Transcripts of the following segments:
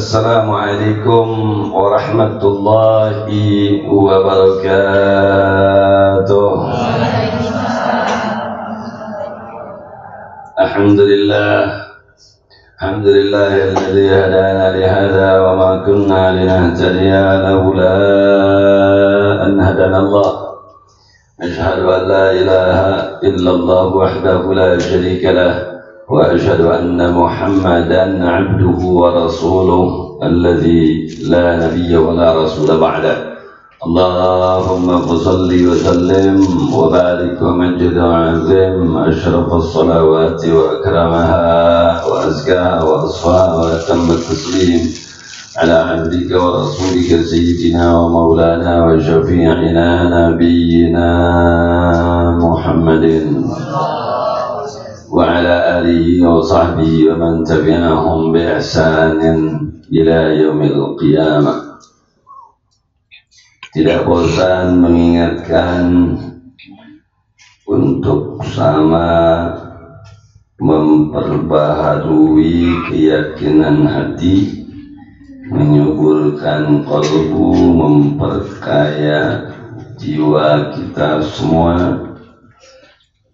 Assalamualaikum warahmatullahi wabarakatuh. Alhamdulillahilladzi hadana li hadza wa ma kunna linahtadiya laula an hadana Allah. Asyhadu an la ilaha illallah wahdahu la syarika lah wa asyhadu anna Muhammadan 'abduhu wa rasuluhu alladzi la nabiyya wa la rasula ba'da. Allahumma shalli wa sallim wa barik wa majid wa azim asyrafas salawati wa akramaha wa azkaha wa asfaha wa atammat taslim ala abdika wa rasulika sayyidina wa maulana wa syafi'ina nabiyyina Muhammadin wa ala alihi wa sahbihi wa man tabi'ahum bi ihsanin ila yaumil qiyamah. Tidak bosan mengingatkan untuk sama memperbaharui keyakinan hati, menyuburkan kalbu, memperkaya jiwa kita semua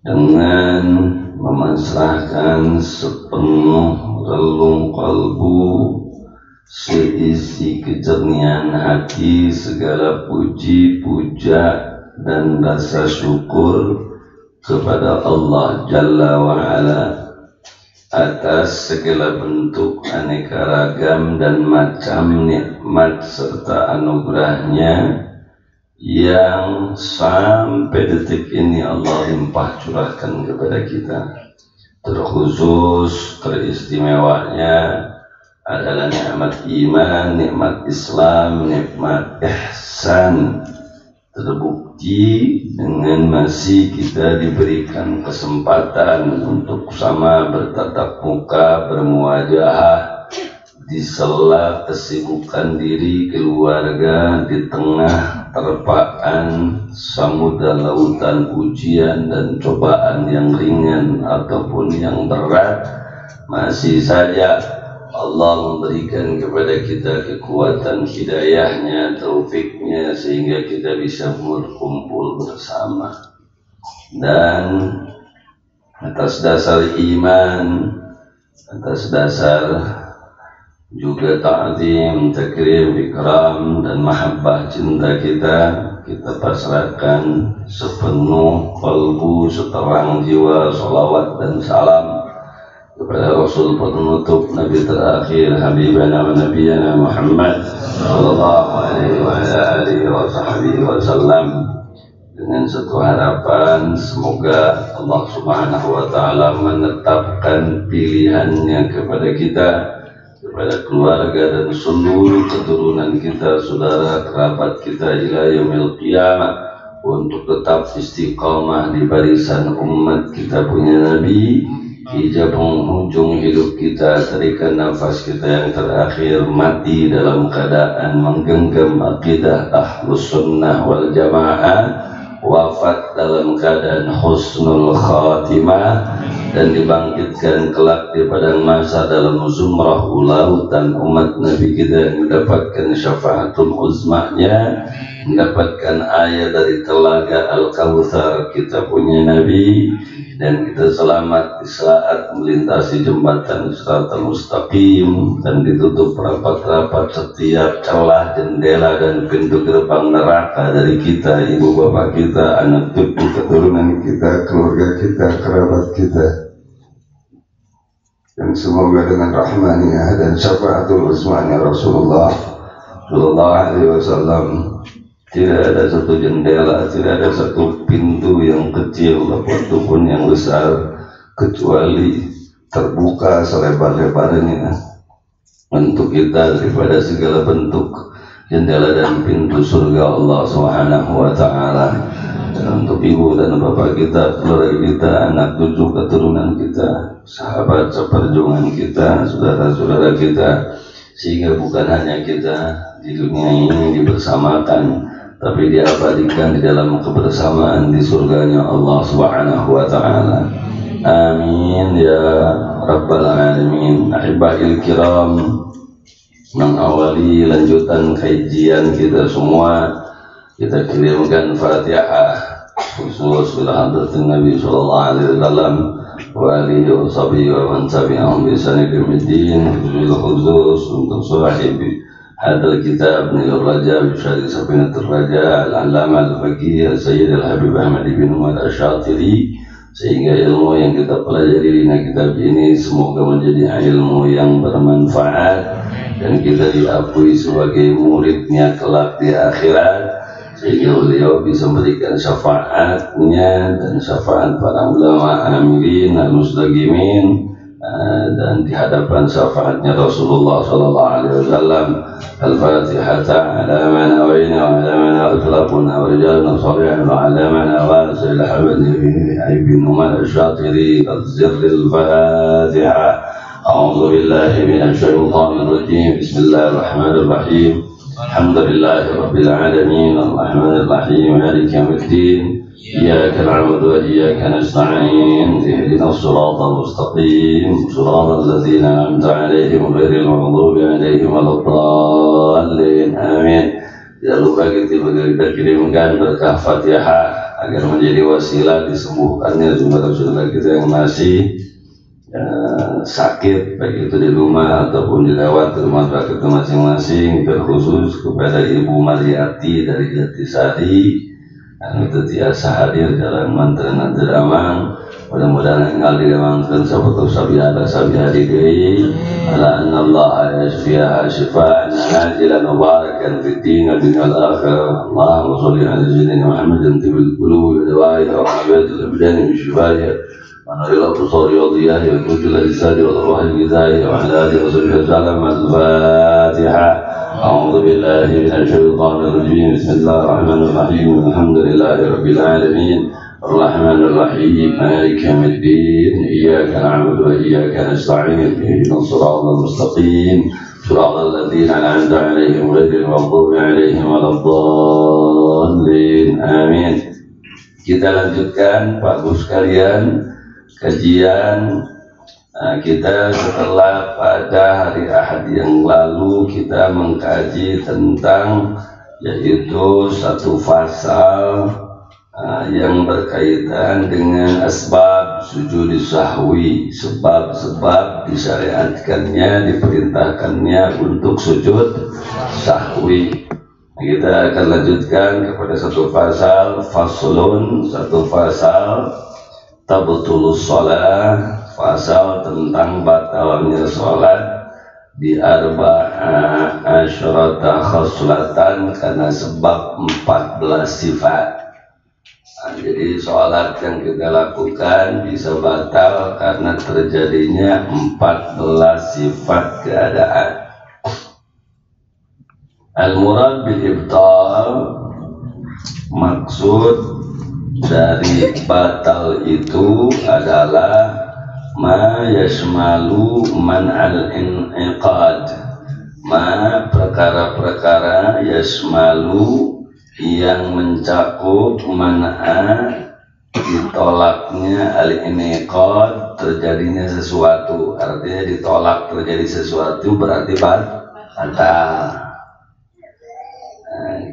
dengan memasrahkan sepenuh relung kalbu, seisi kejernihan hati, segala puji, puja dan rasa syukur kepada Allah Jalla wa'ala atas segala bentuk aneka ragam dan macam nikmat serta anugerahnya yang sampai detik ini Allah limpah curahkan kepada kita. Terkhusus, teristimewanya adalah nikmat iman, nikmat Islam, nikmat ihsan, terbukti dengan masih kita diberikan kesempatan untuk sama bertatap muka, bermuajahah di sela kesibukan diri keluarga, di tengah terpaan samudra lautan ujian dan cobaan yang ringan ataupun yang berat. Masih saja Allah memberikan kepada kita kekuatan hidayahnya, taufiknya, sehingga kita bisa berkumpul bersama. Dan atas dasar iman, atas dasar juga ta'zim, takrim, ikram dan mahabbah cinta kita pasrahkan sepenuh kalbu, seterang jiwa, salawat dan salam kepada Rasul penutup Nabi terakhir Habibana wa Nabiyana Muhammad sallallahu alaihi wa alihi wa sahbihi wasallam, dengan satu harapan semoga Allah Subhanahu wa taala menetapkan pilihannya kepada kita, kepada keluarga dan seluruh keturunan kita, saudara kerabat kita ila yaumil qiyamah, untuk tetap istiqamah di barisan umat kita punya Nabi hingga penghujung hidup kita, ketika nafas kita yang terakhir mati dalam keadaan menggenggam akidah Ahlus Sunnah wal Jamaah, wafat dalam keadaan husnul khatimah, dan dibangkitkan kelak di padang mahsyar dalam zumrah ulautan umat Nabi kita yang mendapatkan syafaatul uzmahnya, mendapatkan air dari telaga Al-Kautsar kita punya Nabi, dan kita selamat di saat melintasi jembatan Shiratal Mustaqim dan ditutup rapat-rapat setiap celah, jendela dan pintu gerbang neraka dari kita, ibu bapak kita, anak cucu keturunan kita, keluarga kita, kerabat kita. Dan semoga dengan rahmannya dan syafaatul uzmanya Rasulullah sallallahu alaihi wasallam tidak ada satu jendela, tidak ada satu pintu yang kecil ataupun yang besar kecuali terbuka selebar-lebarnya untuk kita daripada segala bentuk jendela dan pintu surga Allah Subhanahu wa taala. Dan untuk ibu dan bapak kita, keluarga kita, anak cucu keturunan kita, sahabat seperjuangan kita, saudara-saudara kita, sehingga bukan hanya kita di dunia ini dibersamakan, tapi diabadikan di dalam kebersamaan di surganya Allah Subhanahu wa taala. Amin ya rabbal alamin. Ahibahil kiram, mengawali lanjutan kajian kita semua, kita kirimkan Fatihah khusus ila hadratin Nabi sallallahu alaihi wasallam wa alihi wa sahbihi wa man tabi'ahum bi ihsan ila yaumil khusus untuk sahib hadal kitab Nil Raja Syarih Safinatul Raja Al-Allamah Al-Faqih Sayyid Al-Habib Ahmad bin Umar Asy-Syatiri, sehingga ilmu yang kita pelajari di kitab ini semoga menjadi ilmu yang bermanfaat dan kita diakui sebagai muridnya kelak di akhirat, sehingga beliau bisa memberikan syafaatnya dan syafaat para ulama amilin al-mustaqimin, dan di hadapan syafaatnya Rasulullah sallallahu alaihi wasallam. Al-Fatihah ala man awina wa ala man aghlaqna wa rijalna salihin wa ala man awasil habani ibn Umar Asy-Syatiri al-Zirr al-Fatihah. A'udzu billahi minasy syaithanir rajim. Bismillahirrahmanirrahim. Alhamdulillahi rabbil alamin arrahmanir rahim maliki yaumiddin. إياك نعبد وإياك نستعين اهدنا الصراط المستقيم صراط الذين أنعمت عليهم غير المغضوب عليهم ولا الضالين آمين. Jangan lupa kita kirimkan berkah Fatihah agar menjadi wasilah disembuhkannya saudara-saudara kita yang masih sakit, baik itu di rumah ataupun dilewat ke rumah sakit masing-masing, terkhusus kepada Ibu Mariati dari Jatisari yang itu tiasa hadir dalam mantran Adramang. Mudah-mudahan enggal dilemangkan sahabat sabiada sabiadi deui ala anna Allah yashfiha shifaan ajilan mubarakan fid din wa dunya wal akhirah. Allahumma shalli ala sayyidina Muhammadin tibil qulubi wa dawaiha wa habatil abdani bi shifaiha wa nuril absari wa diyahi wa tujil lisani wa arwahi bidaihi wa ala alihi wa sahbihi sallam. Al-Fatihah. أعوذ بالله من الشيطان الرجيم. بسم الله الرحمن الرحيم. الحمد لله رب العالمين الرحمن الرحيم مالك يوم الدين إياك نعبد وإياك نستعين اهدنا الصراط المستقيم صراط الذين أنعمت عليهم غير المغضوب عليهم ولا الضالين آمين. Kita lanjutkan Pak Gus sekalian kajian kita setelah pada hari Ahad yang lalu kita mengkaji tentang yaitu satu pasal yang berkaitan dengan asbab sujud sahwi, sebab-sebab disyariatkannya, diperintahkannya untuk sujud sahwi. Kita akan lanjutkan kepada satu pasal, faslun, satu pasal tabtulus shalah, pasal tentang batalnya sholat di arba'a asyrata khaslatan karena sebab 14 sifat. Jadi sholat yang kita lakukan bisa batal karena terjadinya 14 sifat keadaan. Al-murad bil ibtal, maksud dari batal itu adalah ma yashmalu man al-inqad, ma perkara-perkara yashmalu yang mencakup man'a ditolaknya al-inqad, terjadinya sesuatu. Artinya ditolak terjadi sesuatu berarti batal.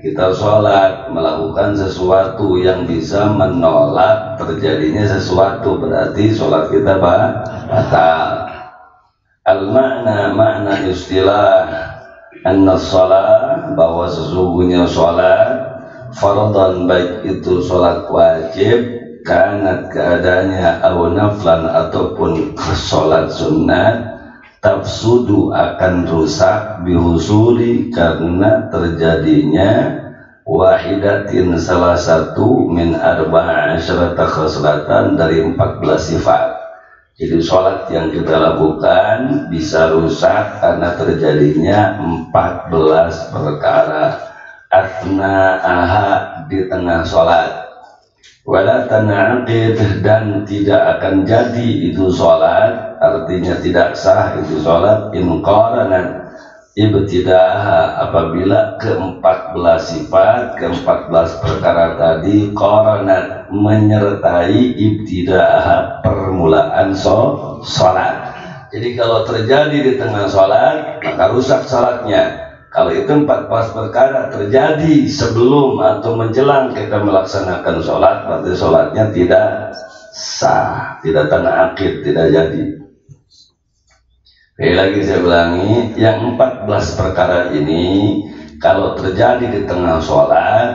Kita sholat melakukan sesuatu yang bisa menolak terjadinya sesuatu berarti sholat kita batal. Al-makna, makna istilah anna sholat, bahwa sesungguhnya sholat fardhan, baik itu sholat wajib, kanat keadaannya aw naflan ataupun sholat sunnah, tafsudu akan rusak bihusuli karena terjadinya wahidatin salah satu min arba'a asyrata khaslatan dari 14 sifat. Jadi sholat yang kita lakukan bisa rusak karena terjadinya 14 perkara. Athna'aha, di tengah sholat. Wala tanaqid, dan tidak akan jadi itu sholat, artinya tidak sah itu sholat, in qaranat ibtidaha, apabila ke-14 sifat, ke-14 perkara tadi qaranat menyertai ibtidaha, permulaan sholat. Jadi kalau terjadi di tengah sholat, maka rusak sholatnya. Kalau itu 14 perkara terjadi sebelum atau menjelang kita melaksanakan sholat, berarti sholatnya tidak sah, tidak tanah akid, tidak jadi. Sekali lagi saya ulangi, yang 14 perkara ini kalau terjadi di tengah sholat,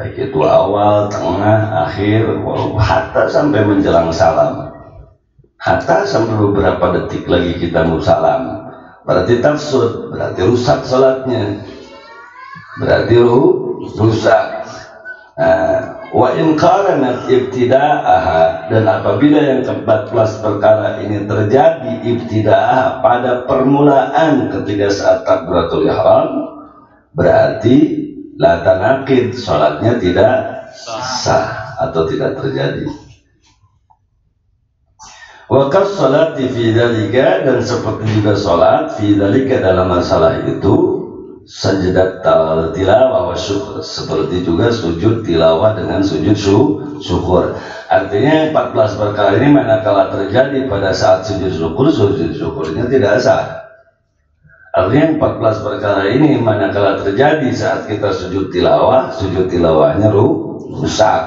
baik itu awal, tengah, akhir, hatta sampai menjelang salam, hatta sampai beberapa detik lagi kita mau salam, berarti tafsud, berarti rusak salatnya, berarti rusak. Wa in qaranat ibtida'aha, dan apabila yang ke-14 perkara ini terjadi ibtida'aha pada permulaan ketika saat takbiratul ihram, berarti la tanaqid, salatnya tidak sah atau tidak terjadi. Wakas salat fi dzalika, dan seperti juga salat fi dzalika dalam masalah itu sajadat tilawah wa syukur, seperti juga sujud tilawah dengan sujud syukur. Artinya 14 perkara ini manakala terjadi pada saat sujud syukurnya tidak sah. Artinya 14 perkara ini manakala terjadi saat kita sujud tilawahnya rusak.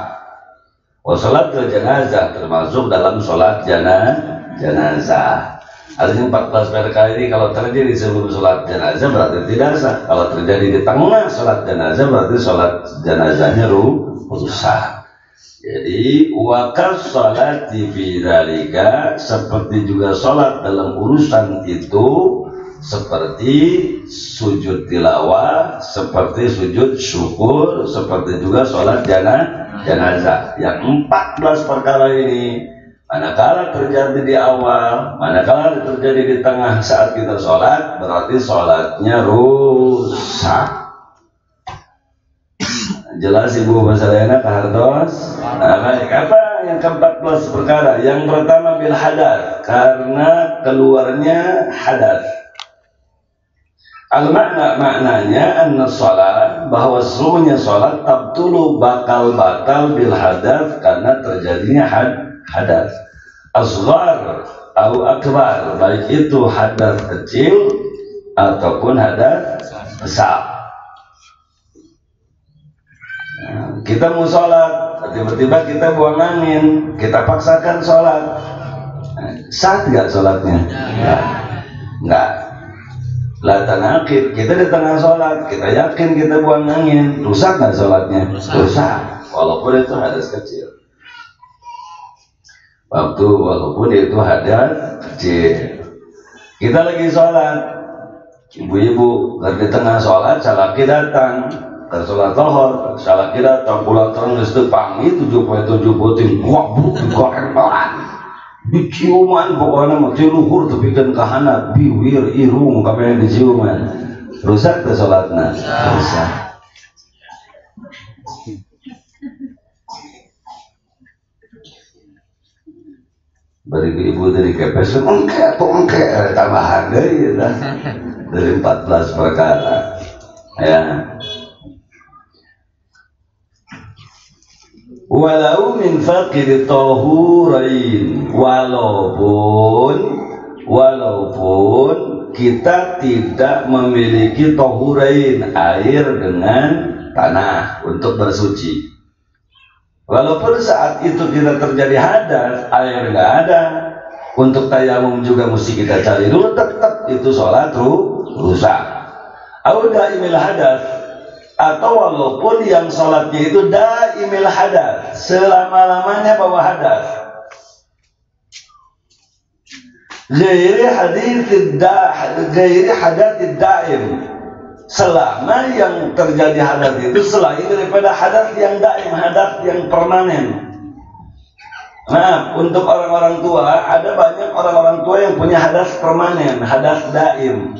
Wa sholat jenazah termasuk dalam sholat jenazah. Artinya 14 perkara ini kalau terjadi sebelum sholat jenazah berarti tidak sah. Kalau terjadi di tengah sholat jenazah berarti sholat jenazahnya rusak. Jadi wakas sholat fi dzalika, seperti juga sholat dalam urusan itu, seperti sujud tilawah, seperti sujud syukur, seperti juga sholat jenazah. Yang 14 perkara ini manakala terjadi di awal, manakala terjadi di tengah saat kita sholat, berarti sholatnya rusak. Jelas Ibu Basalena Pak Hartos? Baik, apa yang ke-14 perkara? Yang pertama bil hadas, karena keluarnya hadas. Maknanya anna sholat, bahwa seluruhnya sholat tabtulu bakal batal bil hadas, karena terjadinya hadas asghar atau akbar, baik itu hadas kecil ataupun hadas besar. Kita mau sholat, tiba-tiba kita buang angin, kita paksakan sholat, sah tidak sholatnya? Enggak. La tanaqid, kita di tengah sholat, kita yakin kita buang angin, rusak nggak sholatnya? Rusak, walaupun itu hadas kecil. Walaupun itu hadas kecil. Kita lagi sholat, ibu-ibu di tengah sholat, salaki datang, ke sholat zuhur, salaki datang, pulang terus itu pagi 7.7 butin, wabuk digoreng orang. Diciuman pokoknya mesti luhur tapi kan kahana biwir irung kami yang diciuman, rusak ke sholatnya, rusak. Beri ibu dari kepes engke tambahan dari 14 perkara ya. Walau min faqid tahurain, walaupun kita tidak memiliki tahurain, air dengan tanah untuk bersuci. Walaupun saat itu kita terjadi hadas, air nggak ada, untuk tayamum juga mesti kita cari dulu, tetap itu sholat rusak. Auda imil hadas, atau walaupun yang sholatnya itu daimil hadas, selama-lamanya bawa hadas, gairi hadatid daim, selama yang terjadi hadas itu selain daripada hadas yang daim, hadas yang permanen. Nah, untuk orang-orang tua, ada banyak orang-orang tua yang punya hadas permanen, hadas daim.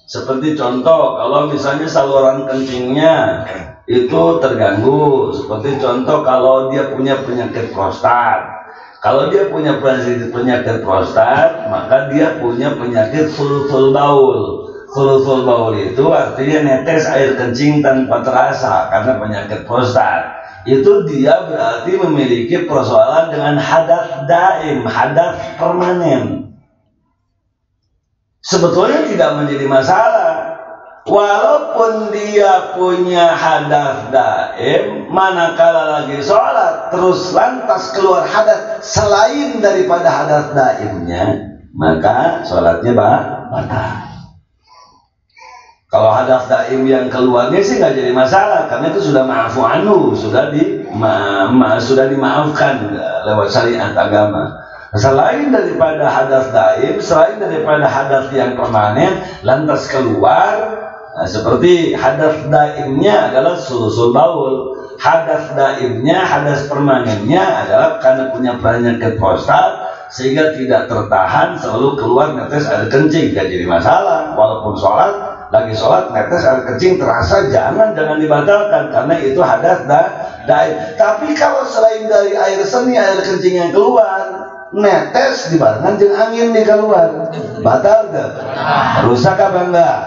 Seperti contoh, kalau misalnya saluran kencingnya itu terganggu, seperti contoh kalau dia punya penyakit prostat. Kalau dia punya penyakit prostat, maka dia punya penyakit sulsul baul. Sulsul baul itu artinya netes air kencing tanpa terasa karena penyakit prostat. Itu dia berarti memiliki persoalan dengan hadas daim, hadas permanen. sebetulnya tidak menjadi masalah. Walaupun dia punya hadas daim, manakala lagi sholat terus lantas keluar hadas selain daripada hadas daimnya, maka sholatnya batal. Kalau hadas daim yang keluarnya sih nggak jadi masalah, karena itu sudah ma'fu anhu, sudah dimaafkan lewat syariat agama. Selain daripada hadas daim, selain daripada hadas yang permanen, lantas keluar. Nah, seperti hadas daimnya adalah sulusul baul, hadas daimnya, hadas permanennya adalah karena punya penyakit prostat sehingga tidak tertahan selalu keluar netes air kencing, gak jadi masalah. Walaupun lagi sholat netes air kencing terasa, jangan dibatalkan karena itu hadas daim. Tapi kalau selain dari air seni, air kencing yang keluar netes dibarengan jeung angin di keluar, batal gak? Rusak apa enggak?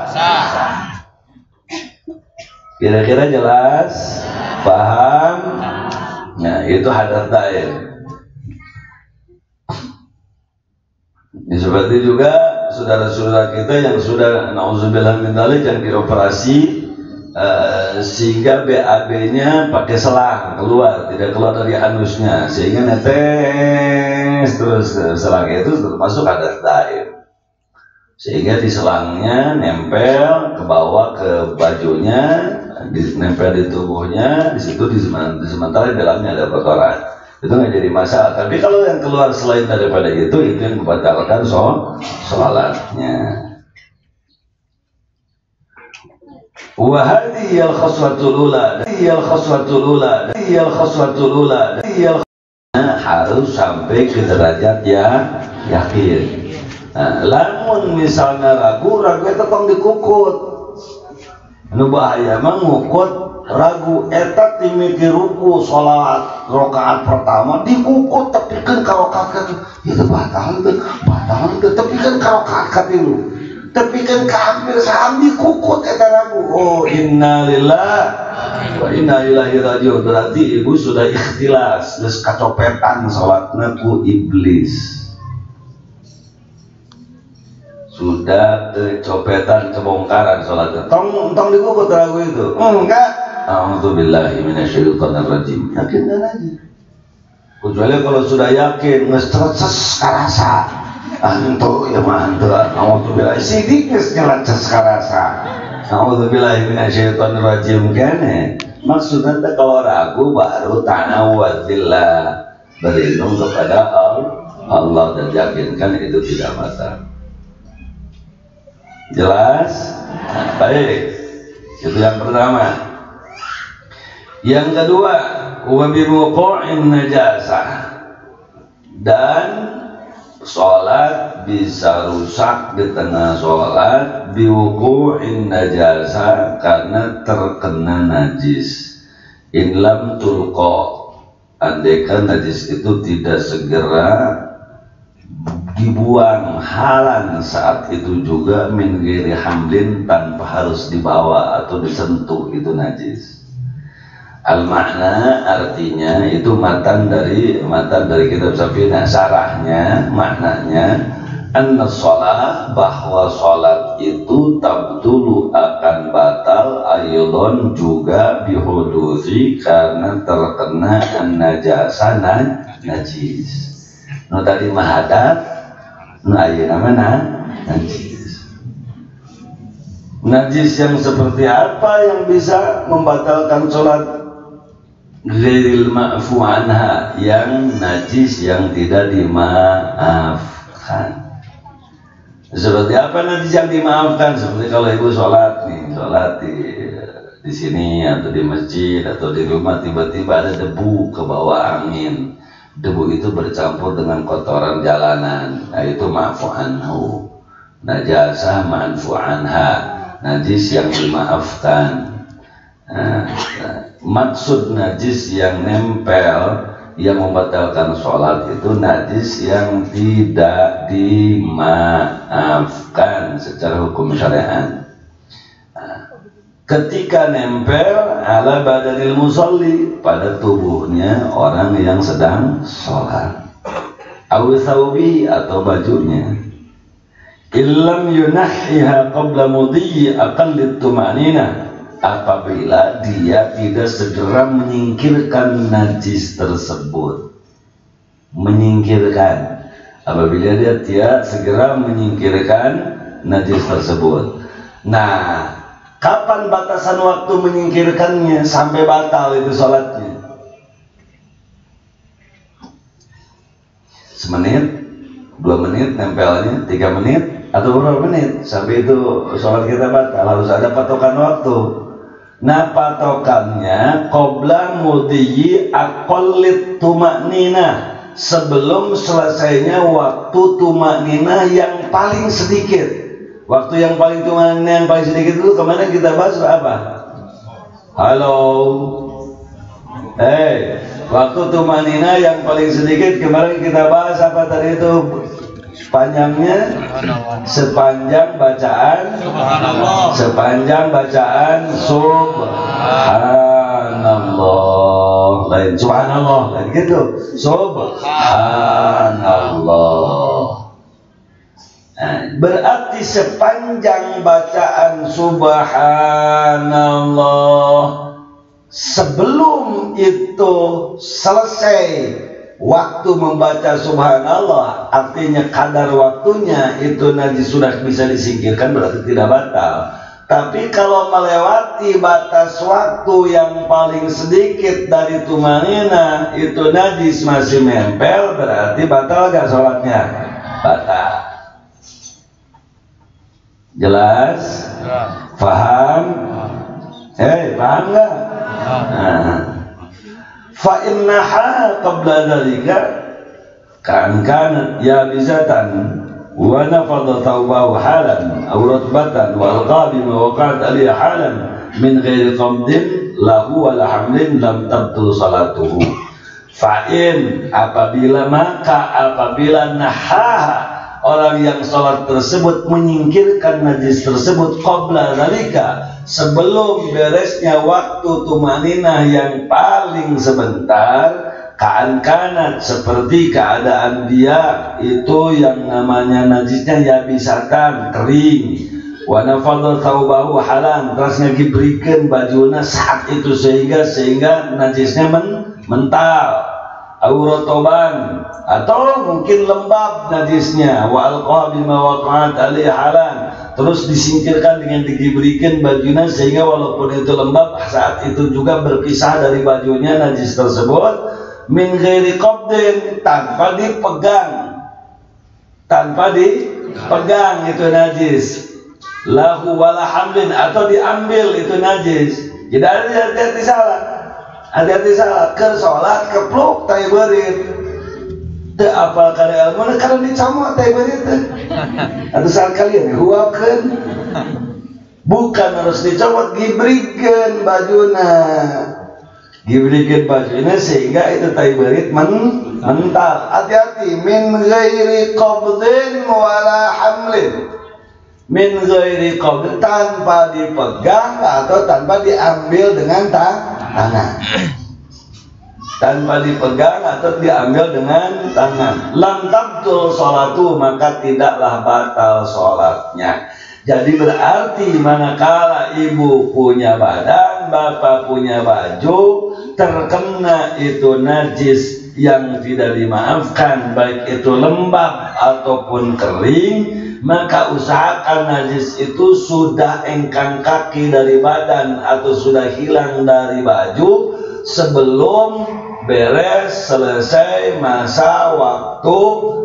Kira-kira jelas? Paham? Nah, itu hadas daim. Ini seperti juga saudara-saudara kita yang sudah na'udzubillah min dzalik yang dioperasi sehingga BAB-nya pakai selang keluar, tidak keluar dari anusnya, sehingga netes terus selang itu termasuk hadas daim. Sehingga di selangnya nempel ke bawah ke bajunya, nempel di tubuhnya, di situ di sementara di dalamnya ada kotoran, itu nggak jadi masalah. Tapi kalau yang keluar selain daripada itu yang membatalkan sholatnya. Wa hadhiyal khaswatul ula, harus sampai ke derajat yang yakin. Nah, lamun misalnya ragu itu tong dikukut. Nu bahaya mah ngukut ragu eta timiki ruku salat rakaat pertama dikukut tepikeun ka rakaat itu batal teu tepikeun ka rakaat katilu. Tepikeun ka hampir saam dikukut eta ragu. Oh, innalillahi wa inna ilaihi raji'un. Berarti ibu sudah ikhtilas, geus kacopetan salatna ku iblis. Sudah kecopetan, kebongkaran sholatnya. Tong dikukut ragu itu. Enggak. A'udzubillahi minasyaitonir rajim. Yakinkan aja. Kecuali kalau sudah yakin, nges karasa. Antu ya mah antu. A'udzubillahi sidik nges nyeleces karasa. A'udzubillahi minasyaitonir rajim kene. Maksudnya kalau ragu baru ta'awudzillah, berlindung kepada Allah dan yakinkan itu tidak batal. Jelas? Nah, baik. Itu yang pertama. Yang kedua, wa bi wuqu'in najasah. Dan sholat bisa rusak di tengah sholat bi wuqu'in najasah karena terkena najis. In lam tulqa, andaikan najis itu tidak segera dibuang halan saat itu juga min ghairi hamlin, tanpa harus dibawa atau disentuh itu najis. Al makna artinya itu matan dari kitab Safina, syarahnya maknanya anna shalah, bahwa salat itu tabdulu akan batal aydon juga bihudusi karena terkena an-najasa najis. No tadi mahadat, no ayeuna mana najis. Najis yang seperti apa yang bisa membatalkan sholat? Ghairil ma'fu anha, yang najis yang tidak dimaafkan. Seperti apa najis yang dimaafkan? Seperti kalau ibu sholat di sini atau di masjid atau di rumah, tiba-tiba ada debu ke bawah angin. Debu itu bercampur dengan kotoran jalanan, nah itu ma'fu anhu. Najasah ma'fu anha, najis yang dimaafkan. Maksud najis yang nempel yang membatalkan sholat itu najis yang tidak dimaafkan secara hukum syariat. Ketika nempel ala badanil musalli, pada tubuhnya orang yang sedang sholat, aw thawbi, atau bajunya, illam yunahhiha qabla mudhi aqallit tuma'nina, apabila dia tidak segera menyingkirkan najis tersebut. Menyingkirkan, apabila dia tidak segera menyingkirkan najis tersebut. Nah, kapan batasan waktu menyingkirkannya sampai batal itu sholatnya? Semenit, 2 menit nempelnya, 3 menit, atau berapa menit sampai itu sholat kita batal? Harus ada patokan waktu. Nah, patokannya qabla mudhi aqallit tuma'nina, sebelum selesainya waktu tumakninah yang paling sedikit. Waktu yang paling tumakninah yang paling sedikit itu kemarin kita bahas apa? Halo. Waktu tumakninah yang paling sedikit kemarin kita bahas apa tadi itu? Panjangnya sepanjang bacaan subhanallah, lain subhanallah, lain gitu, subhanallah. Nah, berarti sepanjang bacaan subhanallah, sebelum itu selesai waktu membaca subhanallah, artinya kadar waktunya itu najis sudah bisa disingkirkan, berarti tidak batal. Tapi kalau melewati batas waktu yang paling sedikit dari tumanina, itu najis masih nempel, berarti batal gak sholatnya? Batal. Jelas? Faham? Paham gak? Fa innaha qabla dhalika kan kanat yabizatan wa nafadha thawbahu halan aw ratbatan wal qadima waqa'at alayhi halan min ghairi qabdin lahu wala hamlin lam tabtul salatuhu. Fa in, apabila nahaha, orang yang sholat tersebut menyingkirkan najis tersebut qabla dzalika, sebelum beresnya waktu tumaninah yang paling sebentar, ka'an kanat, seperti keadaan dia itu yang namanya najisnya yabisatan, kering, wa nafadha thawbahu halan, terus ngibrikeun bajuna saat itu sehingga najisnya mental, auratoban, atau mungkin lembab najisnya, wa alqa bima waqa'at alaihi halan, terus disingkirkan dengan diberikan bajunya sehingga walaupun itu lembab saat itu juga berpisah dari bajunya najis tersebut, min ghairi qabdin, tanpa dipegang itu najis, lahu wala hamlin, atau diambil itu najis. Jadi hati-hati salah ke sholat kepluk tai berit teu apal kada ilmu karena dicamot tai berit atau saat kalian huakeun, bukan harus dicomot, gibrikeun bajuna sehingga itu tai berit mental. Hati-hati, min ghairi qabdin wala hamlin, min ghairi qabdin, tanpa dipegang atau tanpa diambil dengan tangan, tanpa dipegang atau diambil dengan tangan. Lam tabtul sholatu, maka tidaklah batal sholatnya. Jadi berarti manakala ibu punya badan, bapak punya baju, terkena itu najis yang tidak dimaafkan, baik itu lembab ataupun kering, maka usahakan najis itu sudah engkang kaki dari badan atau sudah hilang dari baju sebelum beres selesai masa waktu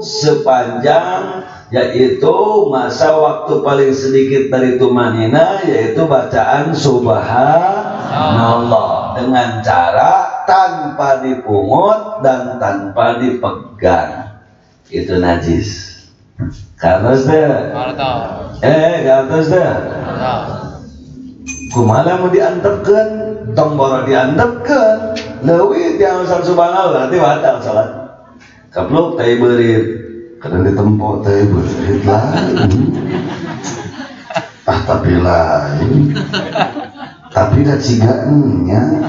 sepanjang, yaitu masa waktu paling sedikit dari tumanina, yaitu bacaan subhanallah dengan cara tanpa dipungut dan tanpa dipegang. Itu najis. Kantos deh. Kantos deh. Kumaha mau diantepkeun, tong boro diantepkeun, leuwih yang urusan subhanallah berarti batal salat. Kapluk teh beurit, kadang ditempo teh beurit lain. Tapi lain. Tapi da cigaannya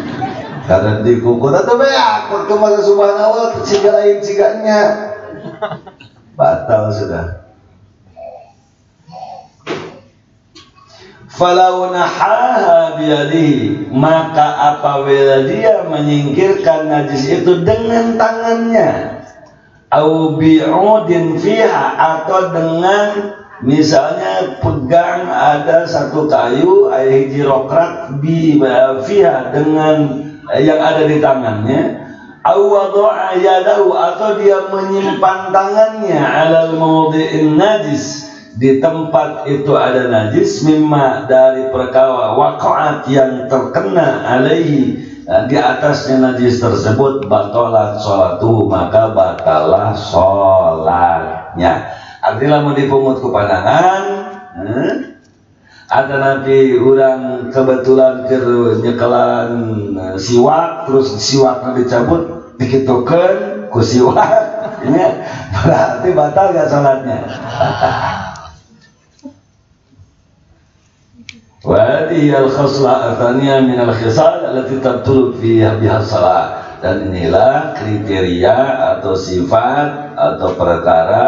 kadang dikukur atuh bae akut ke masa subhanallah ciga lain ciganya. Batal sudah. falau nahaha biyadihi, maka apabila dia menyingkirkan najis itu dengan tangannya, au bi'udin fiha, atau dengan misalnya pegang ada satu kayu hijrokrat fiha, dengan yang ada di tangannya, au wada'a yadahu, atau dia menyimpan tangannya alal mawdi'in najis, di tempat itu ada najis, mimma, dari perkara waqa'at, yang terkena alaihi, di atasnya najis tersebut, batalat sholatuhu, maka batalah sholatnya. Artinya mau dipungut ke pandangan, ada nanti orang kebetulan ke nyekelan siwak, terus siwaknya dicabut, dikitukan ku siwak, ini berarti batal gak sholatnya? Wadi al-khasla ataniya min al-khisal allati tabtulu fiha biha shalah, dan inilah kriteria atau sifat atau perkara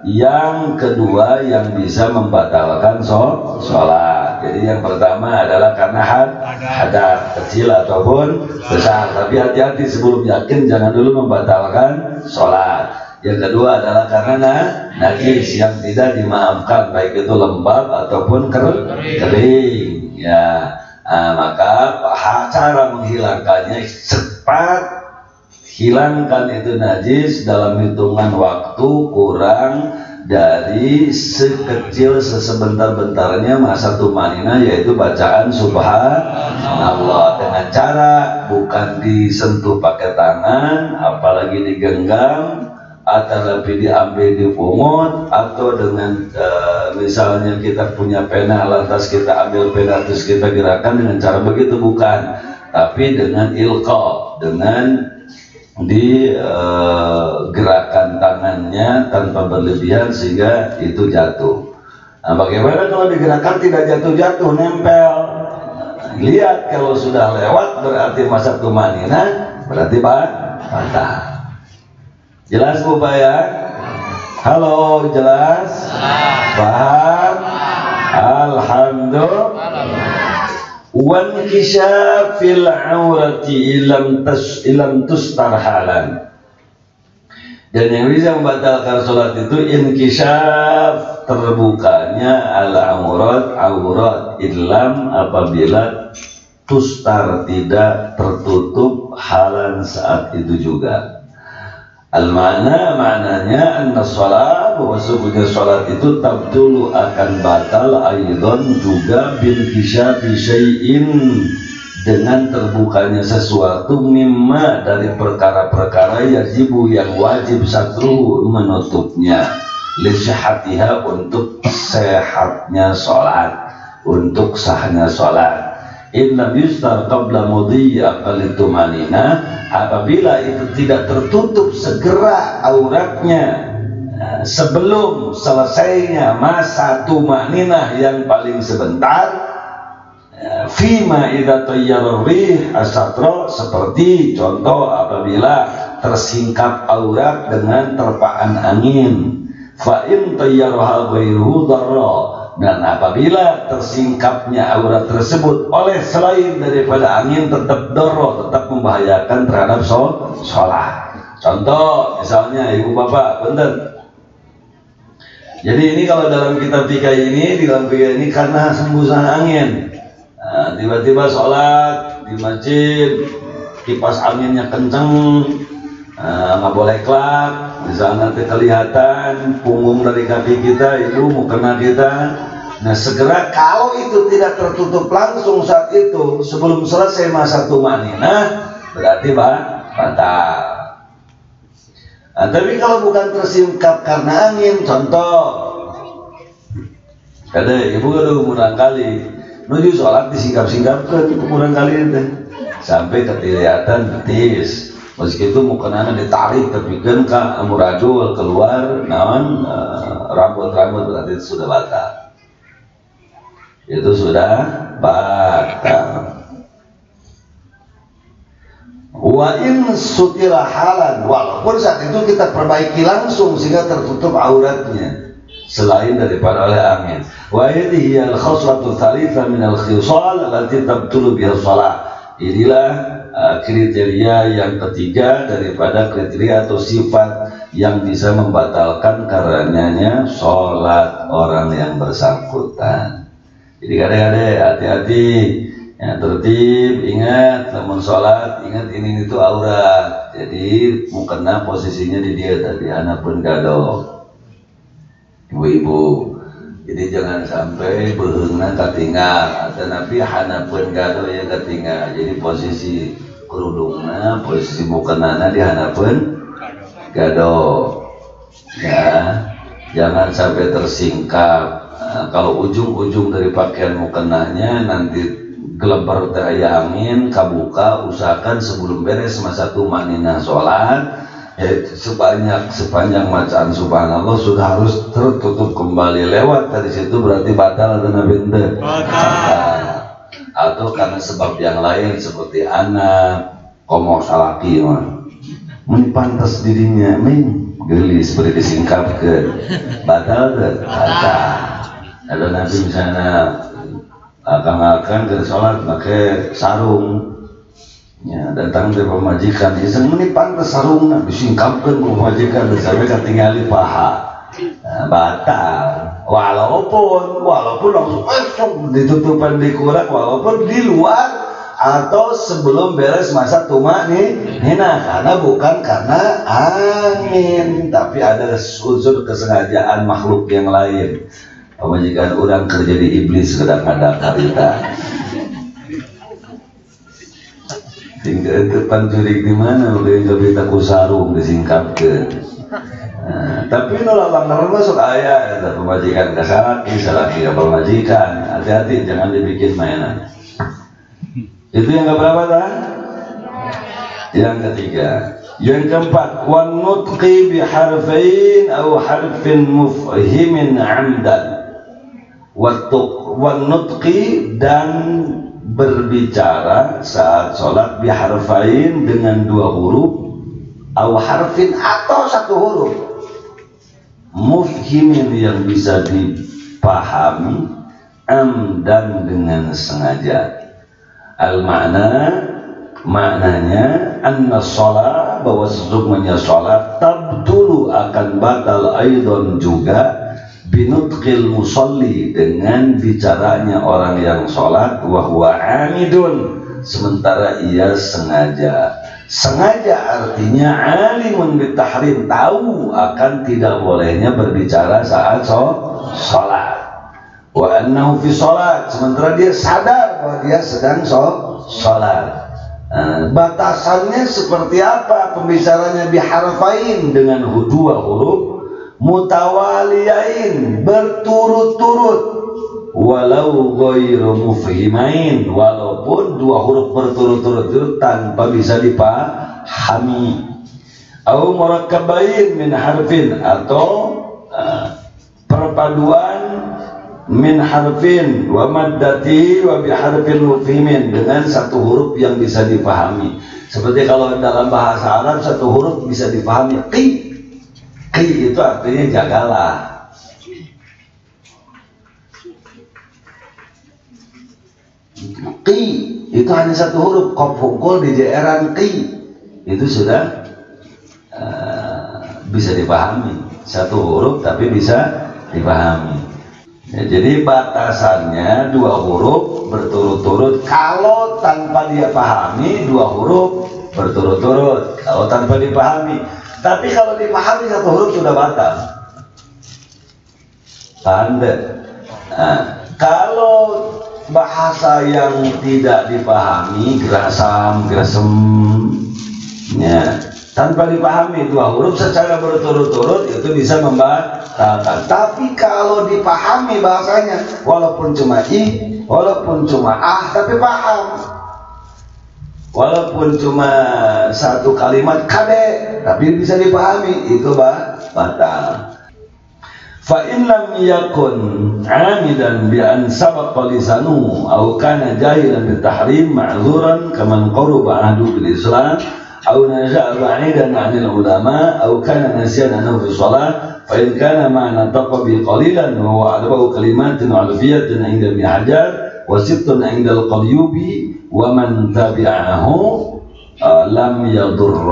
yang kedua yang bisa membatalkan sholat. Jadi yang pertama adalah karena hadas kecil ataupun besar, tapi hati-hati sebelum yakin jangan dulu membatalkan sholat. Yang kedua adalah karena najis yang tidak dimaafkan, baik itu lembab ataupun kering. Ya, maka cara menghilangkannya cepat. Hilangkan itu najis dalam hitungan waktu kurang dari sekecil sesebentar-bentarnya masa tumanina, yaitu bacaan subhanallah, dengan cara bukan disentuh pakai tangan, apalagi digenggam, atau lebih diambil dipungut, atau dengan misalnya kita punya pena lantas kita ambil pena terus kita gerakan dengan cara begitu, bukan, tapi dengan ilqa, dengan di gerakan tangannya tanpa berlebihan sehingga itu jatuh. Nah, bagaimana kalau digerakkan tidak jatuh-jatuh, nempel? Lihat, kalau sudah lewat berarti masa tumanina, berarti batal. Jelas Bu Pak ya? Halo, jelas? Paham? Alhamdulillah. Wan kisyafil aurati ilam tustar halan, dan yang bisa membatalkan sholat itu inkisyaf, terbukanya aurat ilam, apabila tustar, tidak tertutup, halan saat itu juga. Maknanya anna sholat, bahwa sesungguhnya sholat itu tabdulu, akan batal aidon juga bin kisyafi syai'in, dengan terbukanya sesuatu, mimma, dari perkara-perkara yajibu, yang wajib satru, menutupnya, lisihatiha, untuk sehatnya sholat, untuk sahnya sholat. Inna yustar qabla mudhi aqal tumanina, apabila itu tidak tertutup segera auratnya sebelum selesainya masa tumanina yang paling sebentar, fima idza tayyara rih asatra, seperti contoh apabila tersingkap aurat dengan terpaan angin, fa in tayyaraha ghairuhu darra, dan apabila tersingkapnya aurat tersebut oleh selain daripada angin, tetap doro, tetap membahayakan terhadap sholat. Contoh misalnya ibu bapak, punten. Jadi ini kalau dalam kitab fikih ini, di dalam fikih ini karena hembusan angin, tiba-tiba sholat di masjid, kipas anginnya kenceng, nggak boleh kelak, misalnya nanti kelihatan punggung dari kaki kita itu mau kena kita. Nah segera, kalau itu tidak tertutup langsung saat itu sebelum selesai masa tumanina, berarti batal. Nah, tapi kalau bukan tersingkap karena angin, contoh ada ibu aduh murang kali menuju sholat disingkap-singkapkan murang kali itu sampai kelihatan betis. Meski itu mukenana ditarik tapi kan ka muradul keluar naon rambut-rambut, berarti itu sudah batal. Itu sudah batal. Wa in sutira halan, walaupun saat itu kita perbaiki langsung sehingga tertutup auratnya. selain daripada oleh angin. Wa hadhihi al-khaslatu tsalitsah min al-khisal allati tabtulu biha shalah. Inilah kriteria yang ketiga daripada kriteria atau sifat yang bisa membatalkan karenanya sholat orang yang bersangkutan. Jadi kadang-kadang hati-hati, ya, tertib, ingat namun sholat, ingat ini itu aurat. Jadi mukena posisinya di dia tadi, anak pun gado, ibu-ibu. Jadi jangan sampai beheungna katinggal atau nabi hanapun gado ya katinggal. Jadi posisi kerudungna, posisi mukenana di hanapun gado. Ya, jangan sampai tersingkap. Nah, kalau ujung-ujung dari pakaian mukenanya nanti gelebar daya angin, kabuka, usahakan sebelum beres masa tumanina sholat. Sepanjang bacaan subhanallah sudah harus tertutup kembali. Lewat dari situ berarti batal atau nabi ente? Batal. Atau karena sebab yang lain seperti anak komo salaki meni pantas dirinya gelis beri disingkapkan batal ke? Batal. Ada nabi misalnya akan ke sholat pakai sarung, ya, datang dari pemajikan, iseng menipan ke sarungnya, disingkapkan ke pemajikan, sampai ketinggali paha, nah, batal. Walaupun langsung ditutupan di kurak, walaupun di luar atau sebelum beres masa tumak nih, karena bukan karena angin, tapi ada unsur kesengajaan makhluk yang lain. Pemajikan orang kerja di iblis kadang-kadang karita. Tinggal depan jurik di mana udah kita kusarung disingkapkan. Nah, tapi nolak langgar masuk ayah ada pemajikan kasaraki salah kira pemajikan. Hati-hati jangan dibikin mainan. Itu yang keberapa dah? Yang ketiga. Yang keempat, wan nutqi bi harfain aw harfin mufhimin 'amdan. Wan nutqi dan berbicara saat sholat biharfain dengan dua huruf, aw harfin atau satu huruf, mufhimin yang bisa dipahami, amdan dengan sengaja. Al maknanya anna sholat, bahwa sesungguhnya sholat tabtulu akan batal aidon juga binutqil musalli dengan bicaranya orang yang sholat, wa huwa amidun sementara ia sengaja. Sengaja artinya alimun bitahrim, tahu akan tidak bolehnya berbicara saat sholat. Wa annahu fi sholat, sementara dia sadar bahwa dia sedang sholat. Batasannya seperti apa pembicaranya? Biharfain dengan dua huruf, mutawaliyain berturut-turut, walau ghairu mufhimain, walaupun dua huruf berturut-turut tanpa bisa dipahami, au murakkabain min harfin, atau perpaduan min harfin wa maddati wa biharfin mufhimin, dengan satu huruf yang bisa dipahami. Seperti kalau dalam bahasa Arab satu huruf bisa dipahami, qi itu artinya jagalah. Qi itu hanya satu huruf, qaf hukul di jeeran qi itu sudah bisa dipahami, satu huruf tapi bisa dipahami. Ya, jadi batasannya dua huruf berturut-turut. Kalau tanpa dia pahami dua huruf berturut-turut, kalau tanpa dipahami. Tapi kalau dipahami satu huruf sudah batal. Paham deh? Nah, kalau bahasa yang tidak dipahami, gerasam, ya, tanpa dipahami dua huruf secara berturut-turut itu bisa membatalkan. Tapi kalau dipahami bahasanya, walaupun cuma walaupun cuma tapi paham. Walaupun cuma satu kalimat kade, tapi bisa dipahami, itu batal. Fa in lam yakun 'amidan bi an sabaqa lisanu aw kana jahilan bi tahrim ma'dzuran kaman qaruba ahdu bil Islam أو نشأ بعيدا عن العلماء أو كان ناسيا أنه في الصلاة فإن كان معنى نطق قليلا وهو 4 كلمات علفية عند ابن حجر و6 عند القليوبي ومن تبعه لم يضر.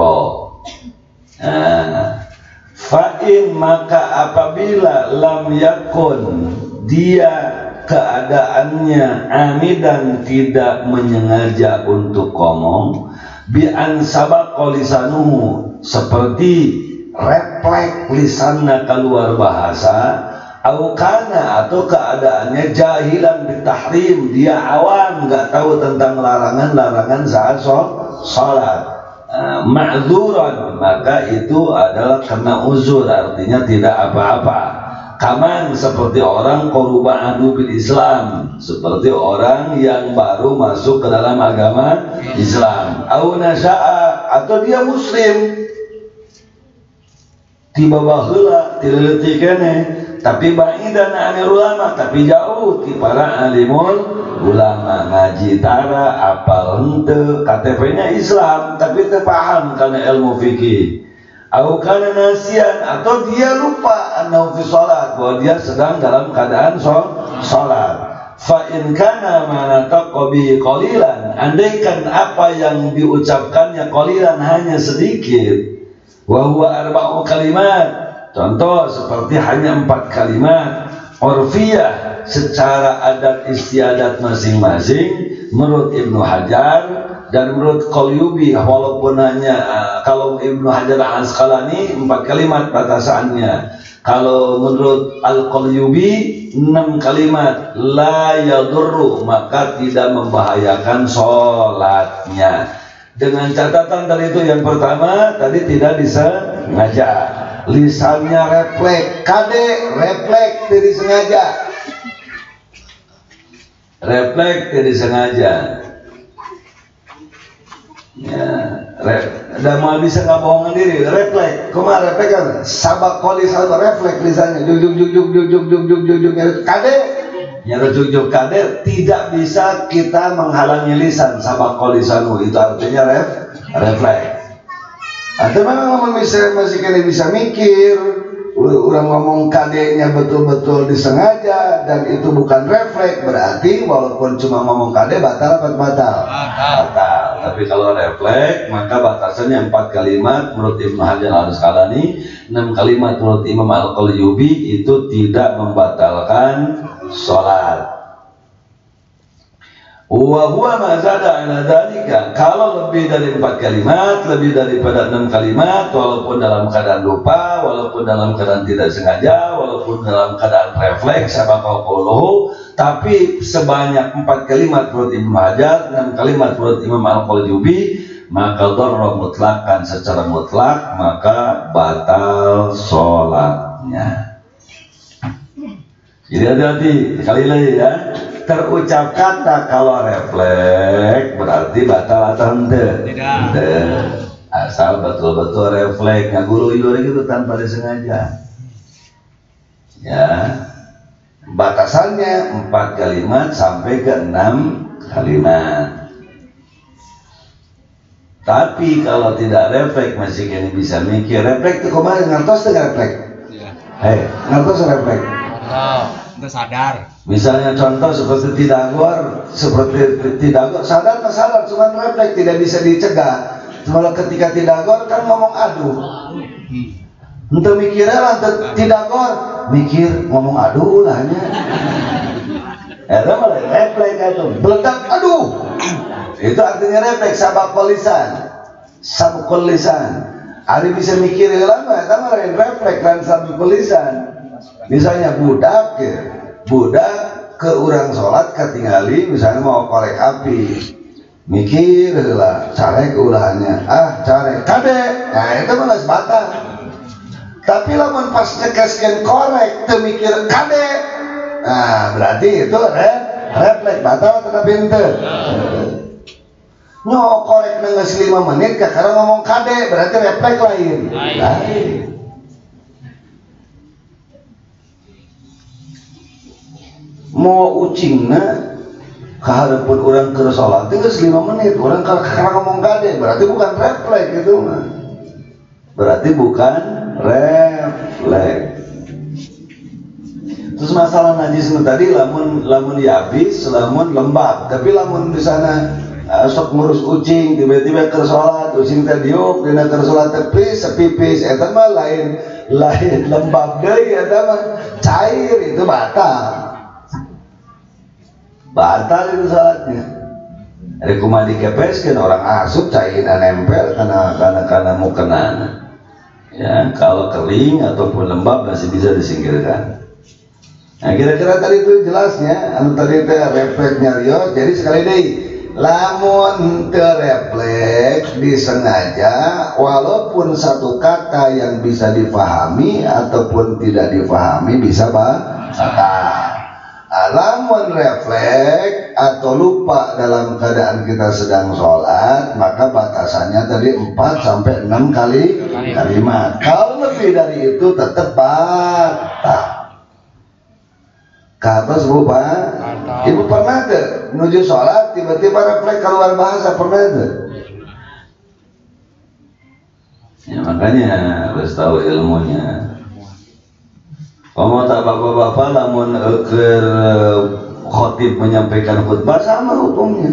Fa'in maka apabila lam yakun dia keadaannya amidan tidak menyengaja untuk ngomong bi an sabaqa lisanuhu seperti refleks lisannya keluar bahasa au kana atau keadaannya jahilan bitahrim dia awam enggak tahu tentang larangan-larangan saat salat ma'dzuran maka itu adalah kena uzur artinya tidak apa-apa. Kaman seperti orang qoruba'adu bil Islam seperti orang yang baru masuk ke dalam agama Islam au nasya'a atau dia muslim tiba baheula tileutik keneh tapi ba'idan anil ulama tapi jauh ti para alimul ulama ngaji tara apal henteu KTP-nya Islam tapi teu paham kana ilmu fikih au kana nasian atau dia lupa annahu fi shalat bahwa dia sedang dalam keadaan salat fa in kana ma nataqa bi qalilan andaikan apa yang diucapkannya qalilan hanya sedikit wa huwa 4 kalimat contoh seperti hanya 4 kalimat urfiyah secara adat istiadat masing-masing menurut Ibnu Hajar dan menurut Qalyubi walaupun hanya kalau Ibnu Hajar Al-Asqalani 4 kalimat batasannya kalau menurut Al-Qalyubi 6 kalimat la yadurru maka tidak membahayakan sholatnya dengan catatan tadi itu yang pertama tadi tidak disengaja lisannya refleks kade refleks tidak disengaja refleks tidak disengaja ya dan mau bisa nggak bohongan diri refleks kemana refleks kan sabak koli sabak refleks lisannya juk kade nyara juk kade tidak bisa kita menghalangi lisan sabak koli sanu itu artinya refleks atau memang masih kena bisa mikir orang ngomong kadenya betul-betul disengaja dan itu bukan refleks berarti walaupun cuma ngomong kade batal apa batal? Tapi kalau refleks maka batasannya 4 kalimat menurut Ibnu Hajar Al-Asqalani 6 kalimat menurut Imam Al-Qalyubi itu tidak membatalkan sholat. Wa huwa ma zada ala dzalika kalau lebih dari 4 kalimat lebih daripada 6 kalimat walaupun dalam keadaan lupa walaupun dalam keadaan tidak sengaja walaupun dalam keadaan refleks sama qauluhu tapi sebanyak 4 kalimat menurut Ibnu Hajar 6 kalimat menurut Imam Al-Qalyubi maka dharra mutlakan secara mutlak maka batal sholatnya. Jadi hati-hati sekali lagi ya terucap kata kalau refleks berarti batal atau tidak asal betul-betul refleks ngaguru-guru gitu tanpa disengaja ya batasannya 4 kalimat sampai ke 6 kalimat tapi kalau tidak refleks masih kini bisa mikir refleks itu kemarin ngantos tidak refleks ngantos refleks itu sadar. Misalnya contoh seperti tidak sadar cuma refleks tidak bisa dicegah. Cuma ketika tidak gor kan ngomong aduh. Untuk mikirnya lah tidak gor, mikir ngomong aduh lahnya. Itu malah refleks itu meledak aduh. Itu artinya refleks sabaqul lisan. Ari bisa mikir lama, itu malah refleks dan sabaqul lisan. Misalnya budak ke orang sholat ketinggali misalnya mau korek api mikir lah carek ulahannya carek kade nah itu malah sebatang tapi lamun pas nekeskeun korek teu mikir kade nah berarti itu refleks batal atau pinter korek nenggeus 5 menit karena ngomong kade berarti refleks lain. Mau ucingna Kahadapun orang ke sholat tinggal 5 menit orang karena ngomong kade berarti bukan refleks gitu mah. Berarti bukan refleks. Terus masalah najis tadi lamun yabis, lamun lembab, tapi lamun di sana sok ngurus ucing tiba-tiba ke sholat ucing tadiuk dina ke sholat tepis sepipis eta mah lain lembab deui eta mah cair itu batal itu salatnya. Ada kumaha dikepeskeun orang asup cairna nempel karena mukenana. Ya, kalau kering ataupun lembab masih bisa disingkirkan. Nah kira-kira tadi itu jelasnya anu tadi teh refleks nyarios. Jadi sekali deui lamun teu refleks disengaja walaupun satu kata yang bisa difahami ataupun tidak difahami bisa batal. Lamun refleks atau lupa dalam keadaan kita sedang sholat maka batasannya tadi 4 sampai 6 kali kalimat. Kalau lebih dari itu tetap batal. Kata Bu Pak, Ibu pernah tuh menuju sholat tiba-tiba refleks keluar bahasa pernah tuh? Ya makanya harus tahu ilmunya. Kalau tak bapak-bapak namun khotib menyampaikan khutbah sama hukumnya.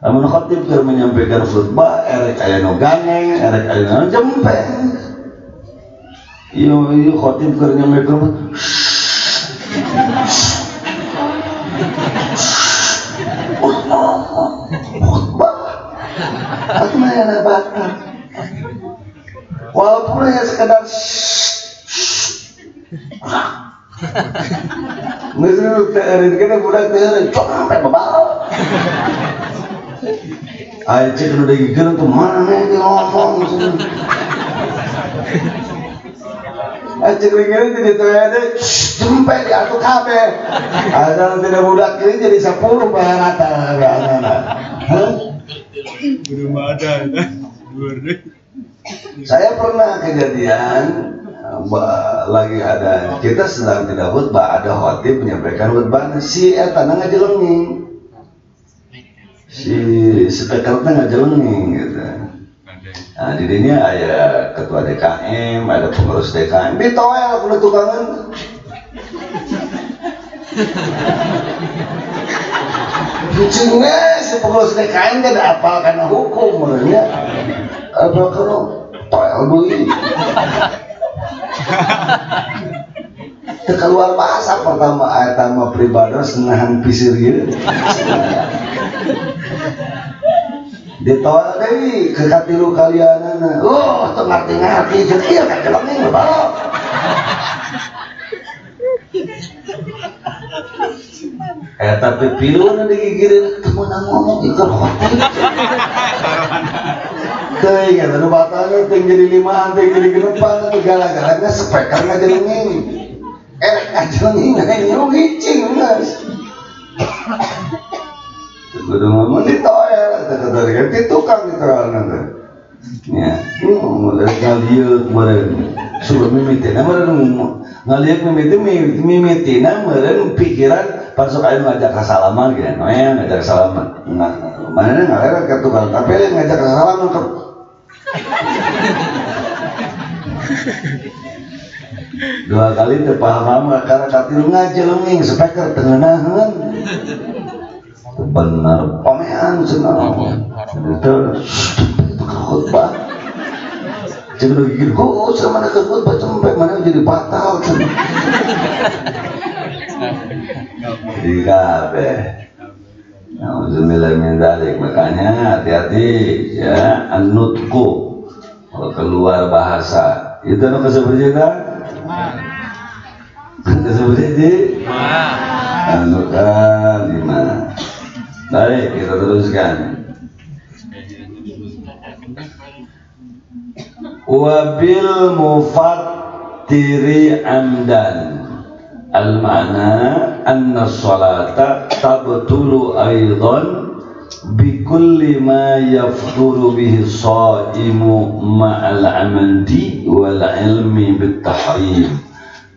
Namun khotib menyampaikan khutbah erek aya nu gangeng, erek aya nu jempeng. Ieu khotib keur nyampaikan khutbah aku mana batal walaupun hanya sekedar misalnya terin kita budak terin sampai bebal ayo cek udah gigil tuh mana nih ngomong cek gigil itu ditoyade jempe di atuh kabeh asal tidak budak ini jadi 10 bayar rata anak-anak belum ada saya pernah kejadian lagi ada kita sedang tidak khutbah ada khotib menyampaikan khutbah si eta ngajelenging si speakernya ngajelenging gitu. Nah di sini ada ketua DKM, ada pengurus DKM, ditoel kudu tukangan. Kucingnya si pengurus DKM kan apal karena hukum menurutnya. Apa kalau toel deui. Keluar bahasa pertama ayat sama pribados nahan pisir gitu. Ditawar deui ke katilu kalianana. Tuh ngarti-ngarti jeung ieu ka kelenging balok. Tapi piluan digigireun teu meunang ngomong ikut hotel. Teuing eta nu batalna teu jadi 5 teu jadi 6 teu gara-garana speaker ngajelenging. Erek ngajelenging ngeung hicing geus. Kudu ngomong ditoel kata di tukang ditoel nanti. Ya, mulai ngalieu meureun. Suruh mimitina meureun ngalieu mimitina meureun pikiran pas sok aya ngajak kasalaman gitu. Noe ngajak salaman. Mana ngaleret ka tukang tapi ngajak kasalaman ke dua kali teu paham karena katilu ngajelenging speaker teu ngeunaheun. Benar pamean senang itu khutbah jangan gigit kok sama nak khutbah sampai mana jadi batal jadi kabeh nauzubillah min dzalik makanya hati-hati ya an-nutqu kalau keluar bahasa itu nu kesebut kita kesebut di anu kalimah. Baik, kita teruskan. Wabil mufattiri amdan. Al-ma'na anna sholata tabtulu aidan bikulli ma yafturu bihi shaimu ma'al amdi wal ilmi bit tahrim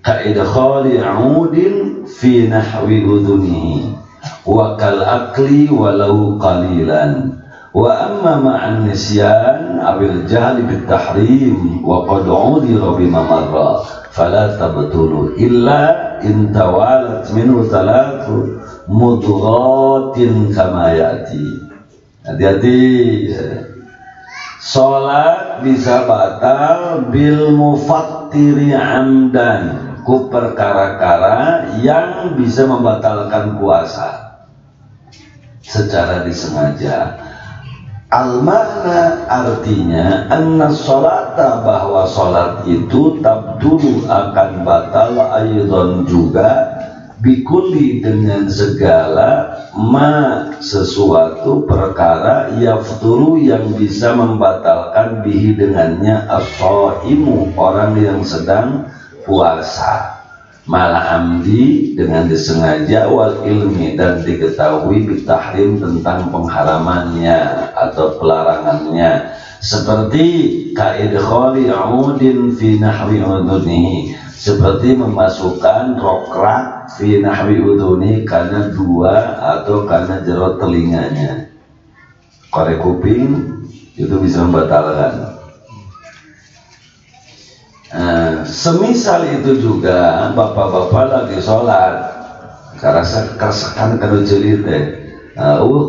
ka idkhali 'udin fi nahwi udhunihi wa kal akli walau qalilan. Wa amma ma'an nisyan awil jahli bit tahrim wa qad udira bima marra fala tabtulu illa in tawalat minhu thalathu mudghatin kama yati. Hati-hati, salat bisa batal bil mufattiri amdan, ku perkara-kara yang bisa membatalkan puasa secara disengaja. Al-makna artinya anna sholata, bahwa sholat itu tabdulu akan batal aydon juga bikulli dengan segala ma sesuatu perkara yafturu yang bisa membatalkan bihi dengannya as-shaimu orang yang sedang puasa, malah amdi dengan disengaja, wal ilmi dan diketahui bitahrim tentang pengharamannya atau pelarangannya, seperti kaidkhali udin fi nahwi udunihi, seperti memasukkan rokrak fi nahwi uduni karena dua atau karena jero telinganya. Korek kuping itu bisa membatalkan. Semisal itu juga bapak-bapak lagi sholat karasa kersakan kado jelit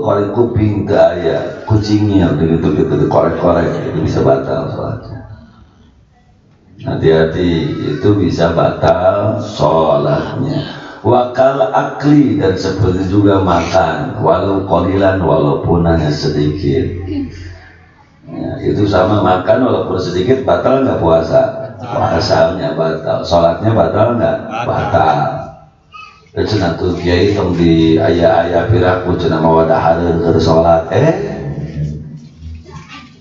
korek kuping daya kucingnya begitu korek-korek itu bisa batal sholatnya. Hati-hati, itu bisa batal sholatnya. Wakal akli, dan seperti juga makan walau qalilan, walaupun hanya sedikit ya, itu sama makan walaupun sedikit batal nggak puasa? Puasanya batal, sholatnya batal nggak? Batal. Cenah tuh kiai tong di ayah-ayah piraku cenah mawadahareun keur sholat.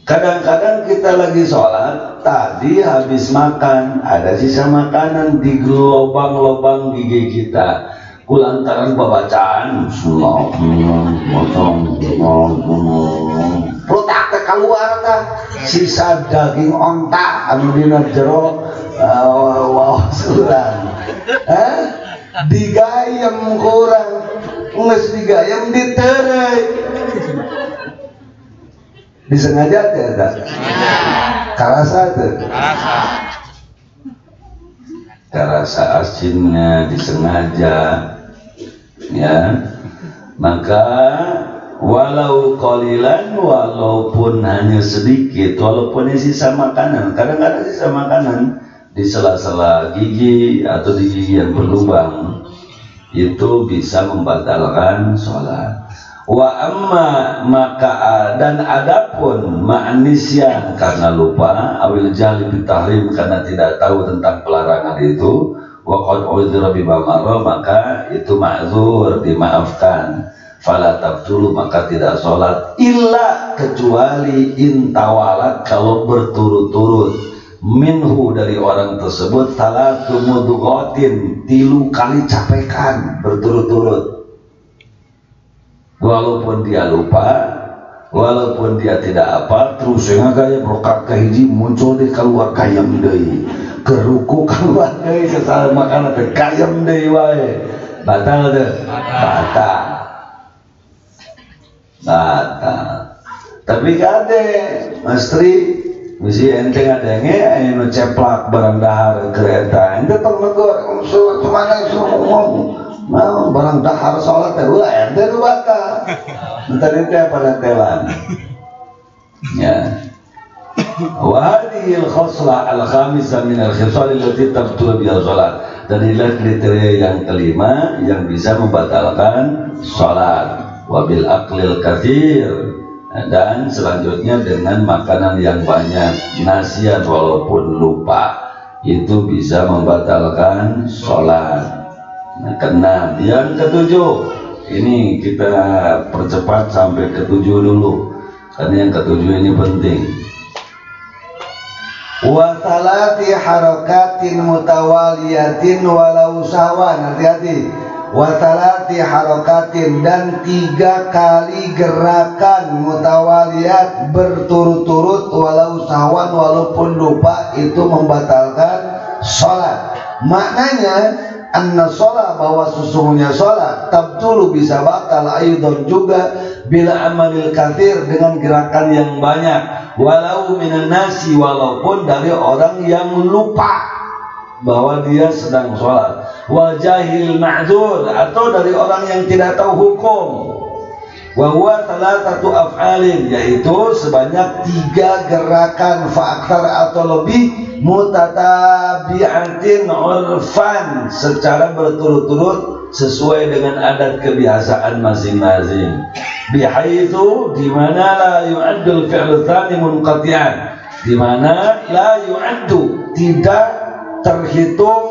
Kadang-kadang kita lagi sholat, tadi habis makan, ada sisa makanan di lubang-lubang gigi kita. Kulantaran babacaan, pelutak teh keluar tah sisa daging onta anu dina jero surang. Digayem kurang, geus digayem ditereuy. Disengaja teh eta? Karasa teh? Karasa asinnya disengaja. Ya, maka walau qalilan, walaupun hanya sedikit, walaupun sisa makanan, kadang-kadang sisa makanan di sela-sela gigi atau di gigi yang berlubang itu bisa membatalkan sholat. Wa amma maka, dan adapun ma'nisyan karena lupa, awil jahli bitahrim karena tidak tahu tentang pelarangan itu, wa qad udhira bima marra, maka itu ma'zur, dimaafkan. Fala tabtulu, maka tidak sholat illa kecuali intawalat, kalau berturut-turut minhu dari orang tersebut talatu mudghatin, 3 kali capekan berturut-turut. Walaupun dia lupa, walaupun dia tidak apa, terus yang gaya brokat kahiji muncul di keluar kayam deui, keruku keluar deui, sesal makanan teh kayam deui wae, batal teh? Batal. Tapi kade mestri misi ente ngadenge anu ceplak barang dahar kereta ente tong negor semana ngomong mau barang dahar sholat teh wah ente tu batal. Tadi teh pada telan ya. Wa hadhihi al-khaslah al-khamisah min al-khisal allati tabtul biha salat, dan inilah kriteria yang kelima yang bisa membatalkan salat. Wabil aklil kathir, dan selanjutnya dengan makanan yang banyak, nasian walaupun lupa, itu bisa membatalkan sholat. Nah, keenam, yang ketujuh, ini kita percepat sampai ketujuh dulu, karena yang ketujuh ini penting. Wa salati harakatin mutawaliyatin walau sawan, hati-hati. Wasalati harokatin, dan 3 kali gerakan mutawaliyat berturut-turut walau sawan, walaupun lupa, itu membatalkan sholat. Maknanya anna sholat, bahwa sesungguhnya sholat tabtulu bisa batal aidon juga bila amalil kathir, dengan gerakan yang banyak, walau minan nasi, walaupun dari orang yang lupa bahwa dia sedang sholat, wal jahil ma'dzur, atau dari orang yang tidak tahu hukum. Wa huwa thalathatu af'alin, yaitu sebanyak 3 gerakan, fa'akthar atau lebih, mutatabi'atin urfan, secara berturut-turut sesuai dengan adat kebiasaan masing-masing. Bihaitsu, di mana la yu'addu al-fi'lu tsani munqati'an, di mana la yu'addu, tidak terhitung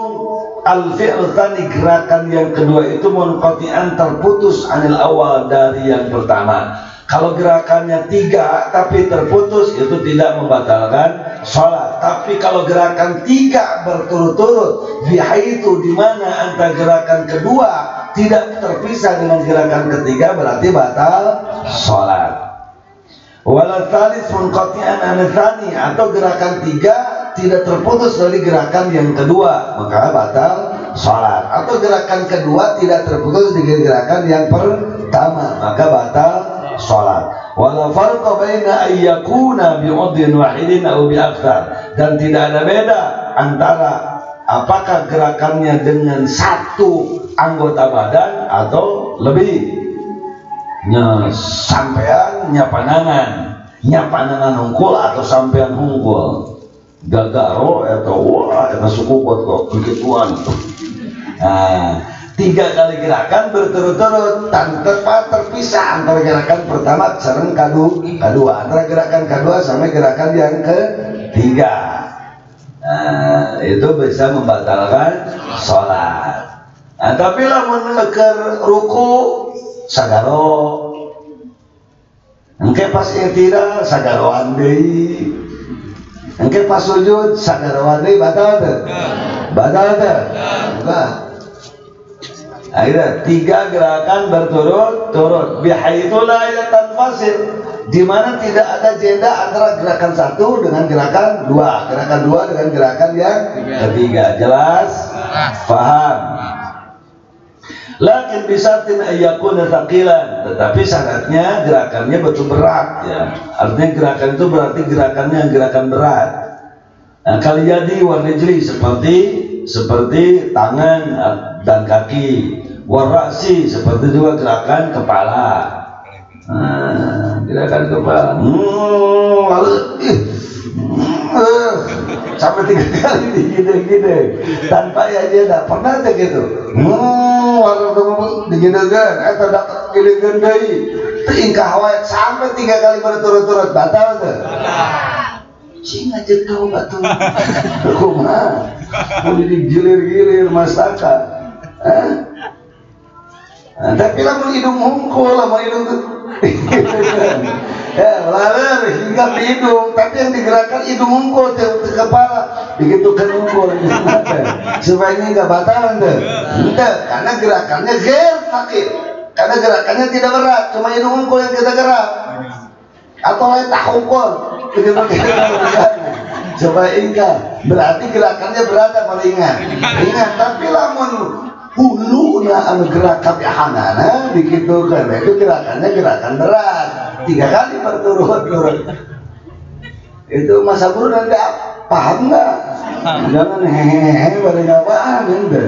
al-fi'l tsani, gerakan yang kedua itu munqati'an, terputus, anil awal, dari yang pertama. Kalau gerakannya 3 tapi terputus, itu tidak membatalkan sholat. Tapi kalau gerakan 3 berturut-turut, bihaitsu, di mana antara gerakan kedua tidak terpisah dengan gerakan ketiga, berarti batal sholat. Wal tsalits munqati'an an tsani, atau gerakan 3 tidak terputus dari gerakan yang kedua, maka batal sholat. Atau gerakan kedua tidak terputus dengan gerakan yang pertama, maka batal sholat. Wala farqa baina ayyakuna bi'udhin wahidin aw bi'akthar, dan tidak ada beda antara apakah gerakannya dengan 1 anggota badan atau lebih. Sampean nyapanangan hungkul atau sampean hungkul gagaro atau wah eta suku buat kok begituan. Nah, 3 kali gerakan berturut-turut tanpa terpisah antara gerakan pertama sareng kedua, antara gerakan kedua sampai gerakan yang ketiga. Nah, itu bisa membatalkan sholat. Nah, tapi lamun keur ruku sagaro, engke pas iktidal sagaroan deui, engke pas sujud sagaroan deui, batal teu? Batal teu? Enggak. Akhirnya 3 gerakan berturut-turut, bihaitsu la yatanfasil, di mana tidak ada jeda antara gerakan 1 dengan gerakan 2, gerakan 2 dengan gerakan yang ketiga. Jelas? Paham? Lakin bisartin ayyakuna thaqilan, tetapi syaratnya gerakannya betul berat, ya. Artinya gerakan itu berarti gerakan berat. Nah, kaliyadi wa rijli, seperti tangan dan kaki, warasi, seperti juga gerakan kepala. Nah, gerakan kepala. Sampai 3 kali digede-gede tanpa ya dia tidak pernah begitu. Digedegan, tidak gedegan deui, tingkah wae sampai 3 kali berturut-turut, batal teu? Cing aja tahu batul. Kumaha? Mau digilir-gilir mastaka. Tapi lamun hidung hungkul, lamun hidung ya laler hingga di hidung, tapi yang digerakkan hidung hungkul ke kepala, begitu kan hungkul supaya ini nggak batal deh. Tidak, karena gerakannya sakit, karena gerakannya tidak berat, cuma hidung hungkul yang kita gerak, atau letak hungkul begitu supaya ingat, berarti gerakannya berat apa ringan? Ringan, tapi lamun hulu anu gerakan hanana begitu kan, itu gerakannya gerakan berat, 3 kali berturut-turut. Itu masa guru nanti paham nggak? Jangan hehehe pada nggak paham ente.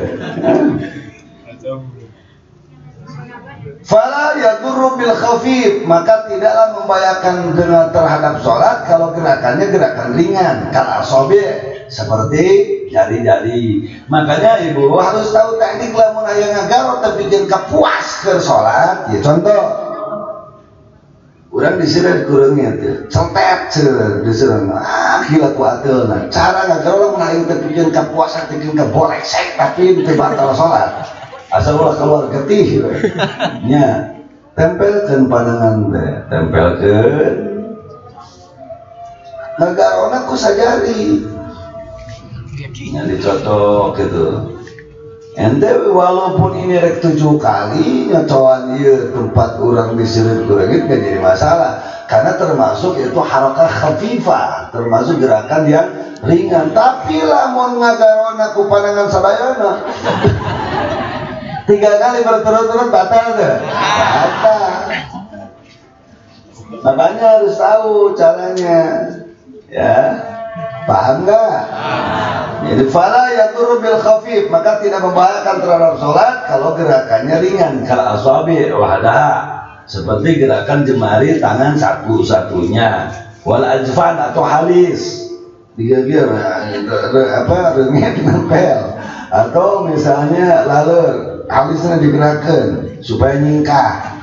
Fala yadurru bil khafif, maka tidaklah membahayakan dengan terhadap sholat kalau gerakannya gerakan ringan, kal asobi, seperti jari-jari. Makanya ibu harus tahu teknik lamun aya ngagarot tapi bikin kepuas ke sholat. Ya contoh, urang diseureun kureungnya teh, cetet seureun diseureun. Gila kuateulna. Cara ngagarot lamun aya teh bikin kepuas bikin kebolesek tapi teu batal sholat. Asal ulah keluar getih we. Nya, tempelkeun pandangan teh, tempelkeun. Ngagarona ku sajari. Yang dicocok gitu. Ente walaupun ini rek 7 kali nyocoan ieu tempat urang diseureun kurang itu gak jadi masalah, karena termasuk itu harakah khafifah, termasuk gerakan yang ringan. Tapi lamun ngagarona ku pandangan sadayana 3 kali berturut-turut batal tuh. Batal. Makanya harus tahu caranya. Ya. Paham nggak? Jadi fala yadurru bil khafif, maka tidak membahayakan terhadap sholat kalau gerakannya ringan. Kal asabi wahdaha, seperti gerakan jemari tangan satu-satunya. Wal ajfan atau halis, digigir rengit nempel, atau misalnya lalur halisnya digerakkan supaya nyingkah.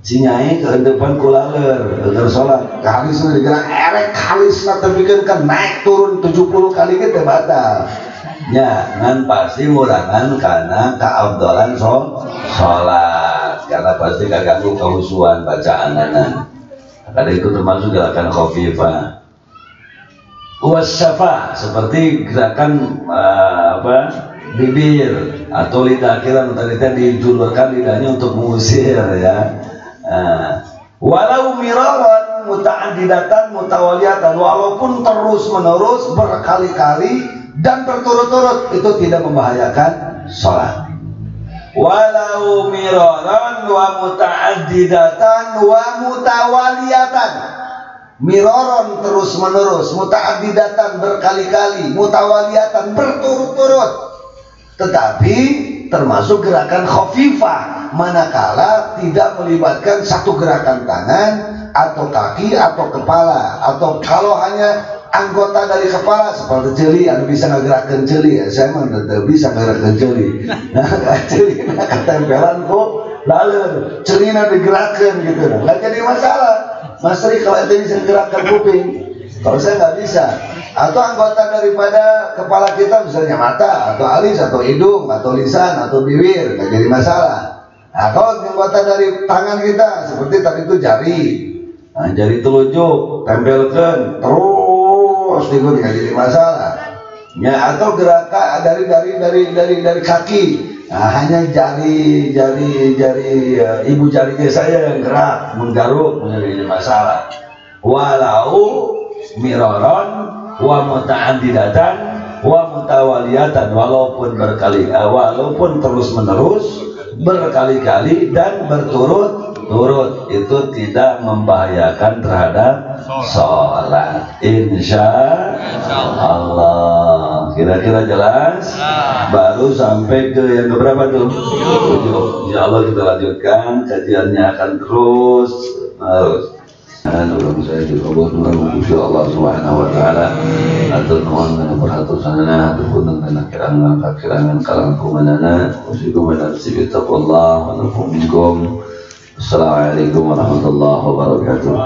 Si nyai ke depan kulalur agar sholat halisnya digerak erek halisnya terbikinkan naik turun 70 kali kita batal ya kan pasti murangan karena keabdalan sholat karena pasti kaganggu kehusuan bacaan anak karena itu termasuk gerakan khafifah wasyafa seperti gerakan bibir atau lidah kira tadi dijulurkan lidahnya untuk mengusir ya. Walau miraran muta'addidatan mutawaliyatan, walaupun terus menerus berkali-kali dan berturut-turut itu tidak membahayakan sholat. Walau miraran wa muta'addidatan wa mutawaliyatan, miraran terus menerus, muta'addidatan berkali-kali, mutawaliyatan berturut-turut, tetapi termasuk gerakan khafifah manakala tidak melibatkan satu gerakan tangan atau kaki atau kepala, atau kalau hanya anggota dari kepala seperti celi, anda bisa nggerakkan celi ya, saya mah tidak bisa nggerakkan celi. Nah, celi ketempelan kok lalu celina digerakkan gitu, nggak jadi masalah. Mas Ri kalau ente bisa nggerakkan kuping, kalau saya nggak bisa. Atau anggota daripada kepala kita misalnya mata atau alis atau hidung atau lisan atau bibir, nggak jadi masalah. Nah kalau anggota dari tangan kita seperti tadi itu jari, nah, jari telunjuk tempelkan terus itu nggak jadi masalah. Ya atau gerakan dari kaki, nah, hanya jari ibu jarinya saya yang gerak menggaruk menjadi masalah. Walau miraron wa muta'addidatan wa mutawaliyatan, walaupun terus menerus berkali-kali dan berturut-turut itu tidak membahayakan terhadap sholat insya Allah. Kira-kira jelas? Baru sampai ke yang keberapa tuh? 7. Insya Allah kita lanjutkan kajiannya akan terus. Tolong saya juga berdoa Allah Subhanahu wa taala atur nuhun kana perhatosanana atur kana kirangan kalang kumanana usikum nafsi taqwallah wa nakum bikum. Assalamualaikum warahmatullahi wabarakatuh.